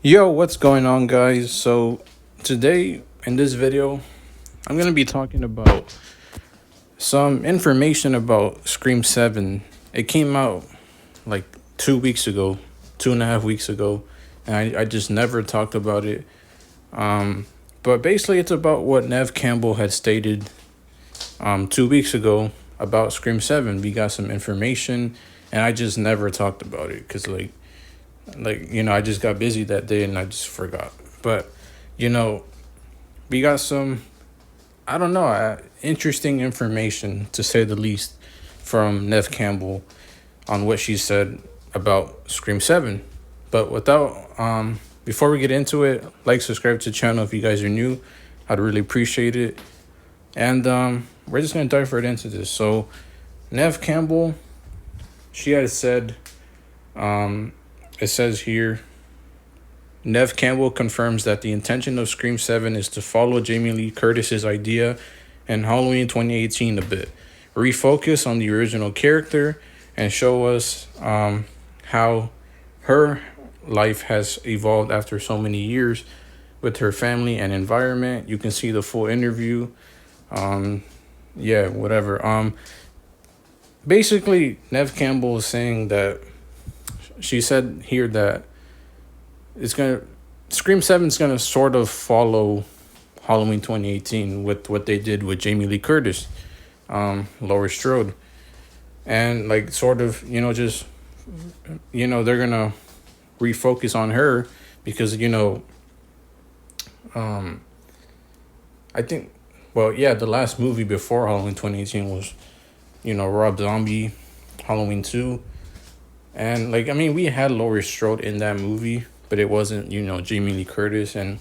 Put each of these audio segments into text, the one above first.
Yo, what's going on, guys? So, today in this video, I'm going to be talking about some information about Scream 7. It came out like 2 weeks ago, 2.5 weeks ago, and I just never talked about it. But basically, it's about what Neve Campbell had stated 2 weeks ago about Scream 7. We got some information, and I just never talked about it because, I just got busy that day and I just forgot. But, you know, we got some, I don't know, interesting information to say the least from Neve Campbell on what she said about Scream 7. But before we get into it, like, subscribe to the channel if you guys are new. I'd really appreciate it. And we're just going to dive right into this. So, Neve Campbell, she had said, it says here, Neve Campbell confirms that the intention of Scream 7 is to follow Jamie Lee Curtis's idea in Halloween 2018 a bit, refocus on the original character, and show us how her life has evolved after so many years with her family and environment. You can see the full interview. Yeah, whatever. Basically, Neve Campbell is saying that she said here that it's gonna Scream 7 is gonna sort of follow Halloween 2018 with what they did with Jamie Lee Curtis, Laurie Strode, and like sort of just they're gonna refocus on her because I think the last movie before Halloween 2018 was Rob Zombie, Halloween 2. And we had Laurie Strode in that movie, but it wasn't, Jamie Lee Curtis. And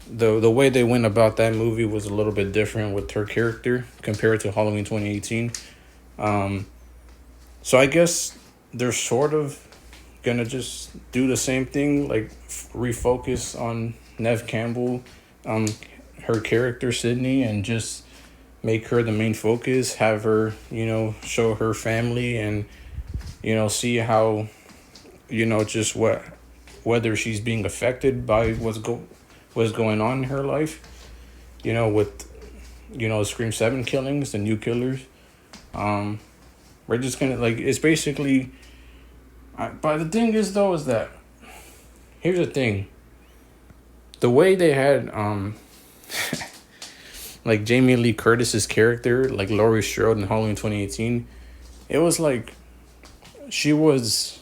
the way they went about that movie was a little bit different with her character compared to Halloween 2018. So I guess they're sort of gonna just do the same thing, like refocus on Neve Campbell, her character Sydney, and just make her the main focus. Have her, show her family and see how, just whether she's being affected by what's going on in her life, with, Scream 7 killings, the new killers. We're just gonna, it's basically, but the thing is, though, is that, here's the thing. The way they had, Jamie Lee Curtis's character, like Laurie Strode in Halloween 2018, it was like, she was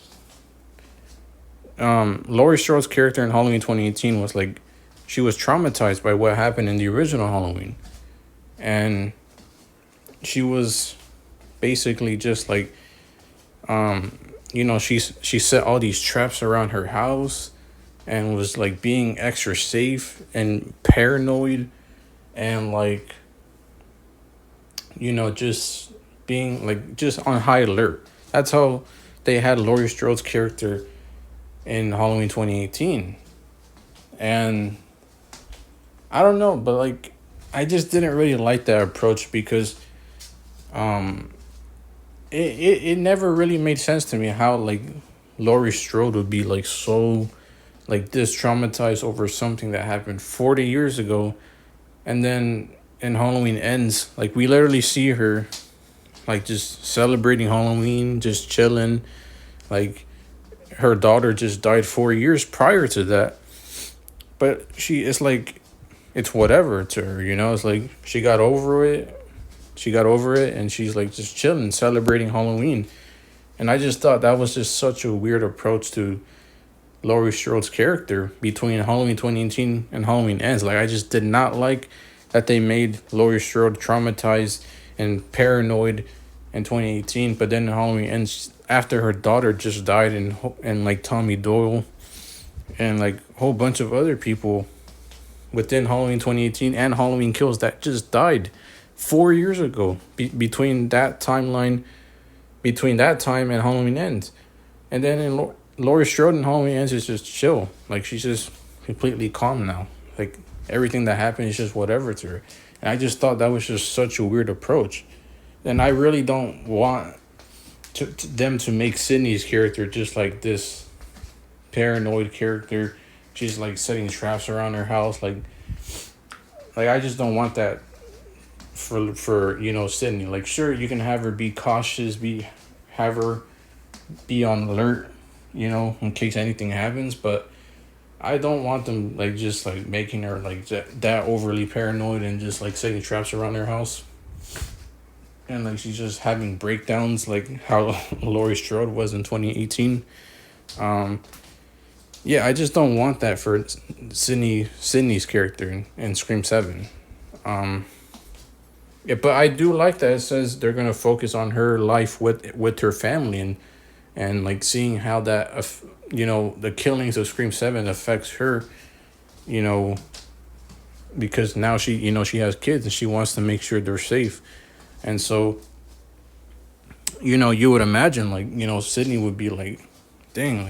Laurie Strode's character in Halloween 2018 was like she was traumatized by what happened in the original Halloween, and she was basically just like she set all these traps around her house and was like being extra safe and paranoid and just being just on high alert. That's how they had Laurie Strode's character in Halloween 2018. And I don't know, but I just didn't really like that approach because it never really made sense to me how Laurie Strode would be so this traumatized over something that happened 40 years ago, and then in Halloween Ends, we literally see her just celebrating Halloween, just chilling. Her daughter just died 4 years prior to that, but it's whatever to her, it's she got over it. And she's just chilling, celebrating Halloween. And I just thought that was just such a weird approach to Laurie Strode's character between Halloween 2018 and Halloween Ends. I just did not like that they made Laurie Strode traumatized and paranoid in 2018, but then Halloween Ends, after her daughter just died, and Tommy Doyle and a whole bunch of other people within Halloween 2018 and Halloween Kills that just died 4 years ago, between that time and Halloween Ends. And then in Laurie Strode and Halloween Ends is just chill. She's just completely calm now. Everything that happened is just whatever to her. And I just thought that was just such a weird approach. And I really don't want them to make Sydney's character just this paranoid character she's like setting traps around her house. Like I just don't want that for Sydney. Like sure you can have her be cautious, have her be on alert, in case anything happens, but I don't want them like just like making her like that overly paranoid and just like setting traps around her house. And like she's just having breakdowns like how Laurie Strode was in 2018. Yeah, I just don't want that for Sydney's character in Scream 7. Yeah, but I do like that it says they're gonna focus on her life with her family and like seeing how that the killings of Scream 7 affects her, you know, because now she has kids and she wants to make sure they're safe. And so, you would imagine like, Sydney would be like, dang,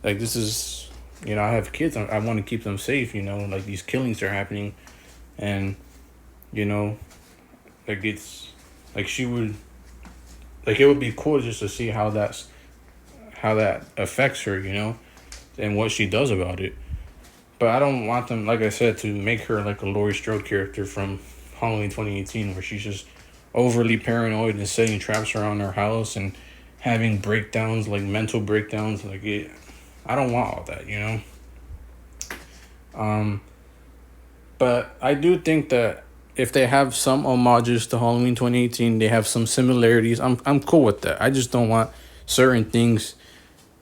this is, I have kids. I want to keep them safe, like these killings are happening. And, like it's like she would, like it would be cool just to see how that affects her, and what she does about it. But I don't want them, like I said, to make her like a Laurie Strode character from Halloween 2018, where she's just overly paranoid and setting traps around her house and having breakdowns, like mental breakdowns. I don't want all that, But I do think that if they have some homages to Halloween 2018, they have some similarities. I'm cool with that. I just don't want certain things,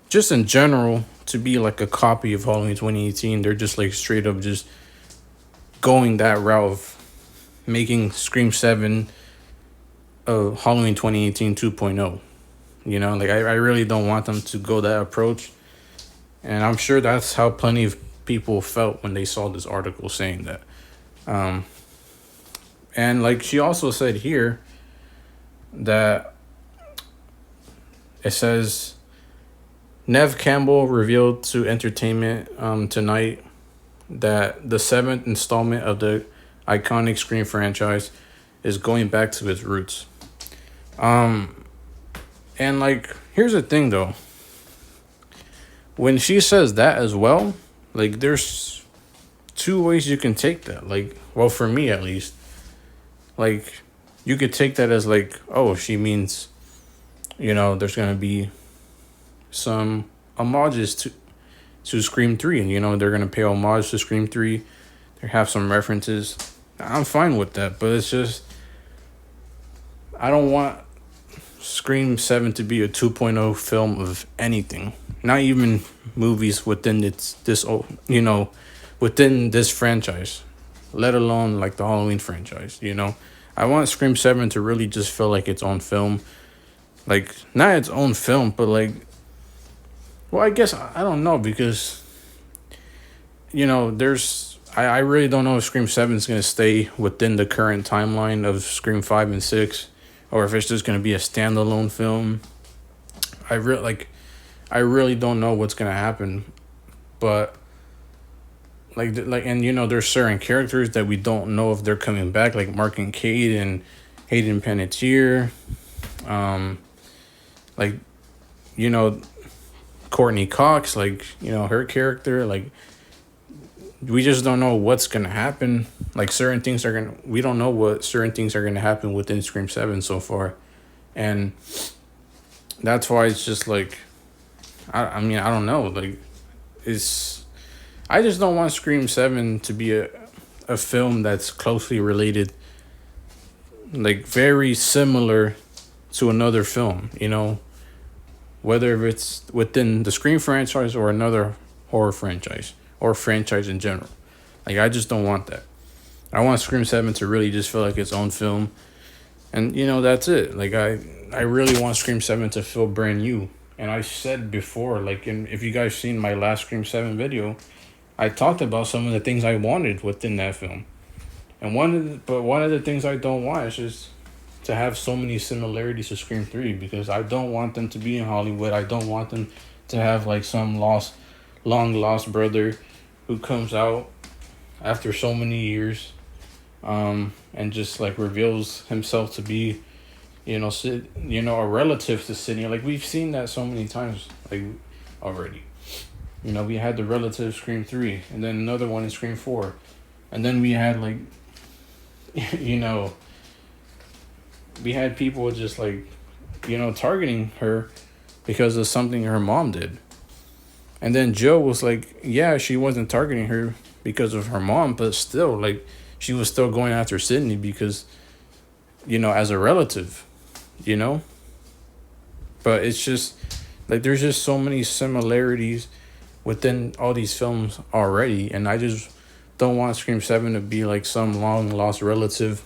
just in general, to be like a copy of Halloween 2018. They're just like straight up just going that route of making Scream 7 Halloween 2018 2.0. I really don't want them to go that approach. And I'm sure that's how plenty of people felt when they saw this article saying that. And like she also said here that it says Neve Campbell revealed to Entertainment tonight that the 7th installment of the iconic Scream franchise is going back to its roots. And like, here's the thing though. When she says that as well, like there's two ways you can take that. Like, well, for me at least, like you could take that as like, oh, she means, there's gonna be some homages to Scream 3, and they're gonna pay homage to Scream 3. They have some references. I'm fine with that, but it's just I don't want Scream 7 to be a 2.0 film of anything. Not even movies within within this franchise, let alone like the Halloween franchise, I want Scream 7 to really just feel like its own film. Like, not its own film, but like, well, I guess, I don't know, because, I really don't know if Scream 7 is going to stay within the current timeline of Scream 5 and 6, or if it's just going to be a standalone film. I really don't know what's going to happen, but and there's certain characters that we don't know if they're coming back, like Mark and Kate and Hayden Panettiere, Courtney Cox, her character, we just don't know what's gonna happen. Like we don't know what certain things are gonna happen within Scream 7 so far, and that's why it's just like, I don't know, I just don't want Scream 7 to be a film that's closely related, like very similar to another film, whether it's within the Scream franchise or another horror franchise or franchise in general. I just don't want that. I want Scream 7 to really just feel like its own film. And, that's it. I really want Scream 7 to feel brand new. And I said before, if you guys seen my last Scream 7 video, I talked about some of the things I wanted within that film. And one of the things I don't want is just to have so many similarities to Scream 3, because I don't want them to be in Hollywood. I don't want them to have some long lost brother who comes out after so many years, and just reveals himself to be, a relative to Sydney. We've seen that so many times, already. You know, we had the relative Scream 3, and then another one in Scream 4. And then we had, like, you know, we had people just, like, you know, targeting her because of something her mom did. And then Joe was like, yeah, she wasn't targeting her because of her mom, but still, like, she was still going after Sydney because, you know, as a relative, you know? But it's just, like, there's just so many similarities within all these films already, and I just don't want Scream 7 to be like some long lost relative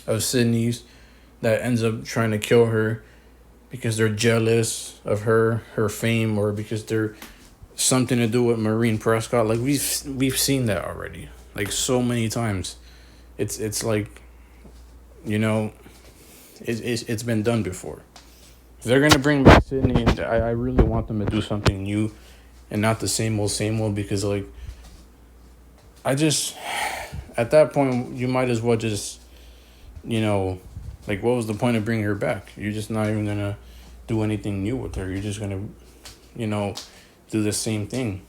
of Sydney's that ends up trying to kill her because they're jealous of her fame, or because they're something to do with Maureen Prescott. Like, we've seen that already, like, so many times. It's like, you know, it's been done before. If they're gonna bring back Sydney, I really want them to do something new and not the same old, because, like, I just, at that point, you might as well just, you know, like, what was the point of bringing her back? You're just not even gonna do anything new with her. You're just gonna, you know, do the same thing.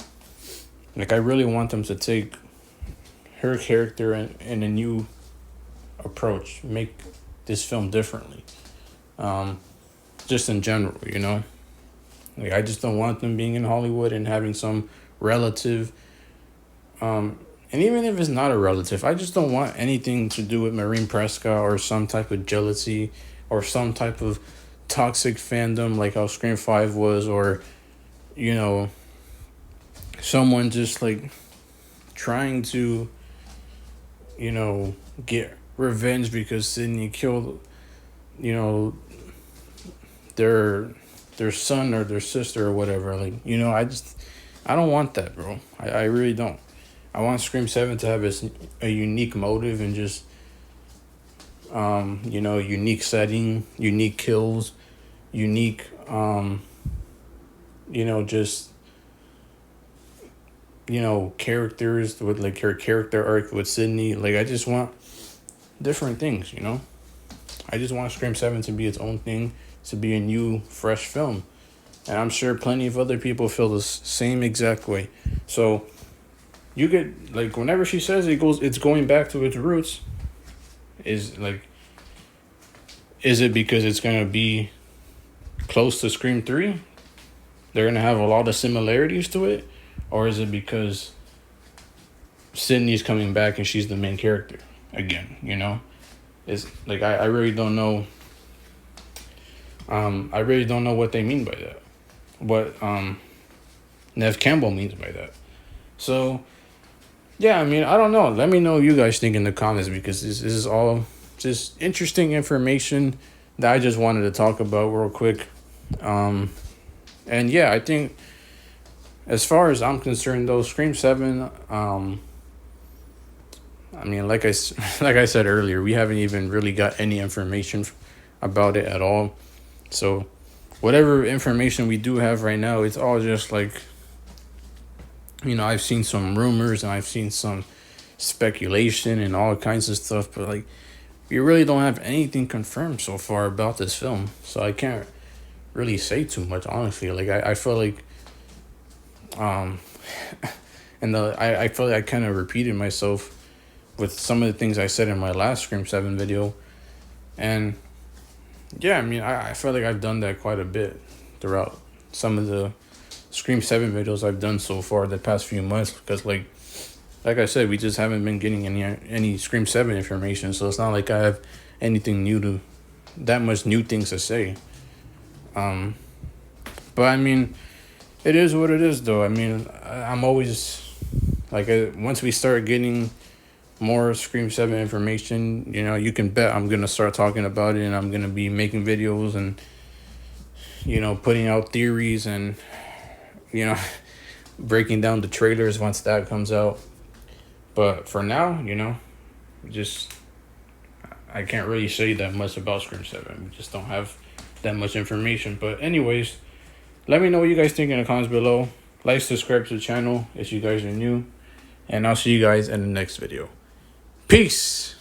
Like, I really want them to take her character in a new approach, make this film differently. Just in general, you know? Like, I just don't want them being in Hollywood and having some relative, and even if it's not a relative, I just don't want anything to do with Maureen Prescott or some type of jealousy or some type of toxic fandom like how Scream 5 was, or, you know, someone just, like, trying to, you know, get revenge because Sydney killed, you know, their son or their sister or whatever. Like, you know, I don't want that, bro. I really don't. I want Scream 7 to have a unique motive and just, you know, unique setting, unique kills, unique, you know, just, you know, characters with, like, her character arc with Sydney. Like, I just want different things, you know? I just want Scream 7 to be its own thing, to be a new, fresh film. And I'm sure plenty of other people feel the same exact way. So, you get, like, whenever she says it's going back to its roots, is it because it's going to be close to Scream 3? They're going to have a lot of similarities to it? Or is it because Sydney's coming back and she's the main character again, you know? It's like, I really don't know. I really don't know what they mean by that. What Neve Campbell means by that. So, yeah, I mean, I don't know. Let me know what you guys think in the comments, because this is all just interesting information that I just wanted to talk about real quick. And yeah, I think as far as I'm concerned, though, Scream 7, I mean, like I said earlier, we haven't even really got any information about it at all. So whatever information we do have right now, it's all just, like, you know, I've seen some rumors and I've seen some speculation and all kinds of stuff, but, like, we really don't have anything confirmed so far about this film. So I can't really say too much, honestly. Like, I feel like, and I feel like I kind of repeated myself with some of the things I said in my last Scream 7 video. And yeah, I mean, I feel like I've done that quite a bit throughout some of the Scream 7 videos I've done so far the past few months, because, like I said, we just haven't been getting any Scream 7 information, so it's not like I have anything that much new things to say. But I mean, it is what it is, though. I mean, I'm always, like, once we start getting more Scream 7 information, you know, you can bet I'm going to start talking about it, and I'm going to be making videos and, you know, putting out theories and, you know, breaking down the trailers once that comes out. But for now, you know, I can't really say that much about Scream 7. We just don't have that much information. But anyways, let me know what you guys think in the comments below. Like, subscribe to the channel if you guys are new. And I'll see you guys in the next video. Peace!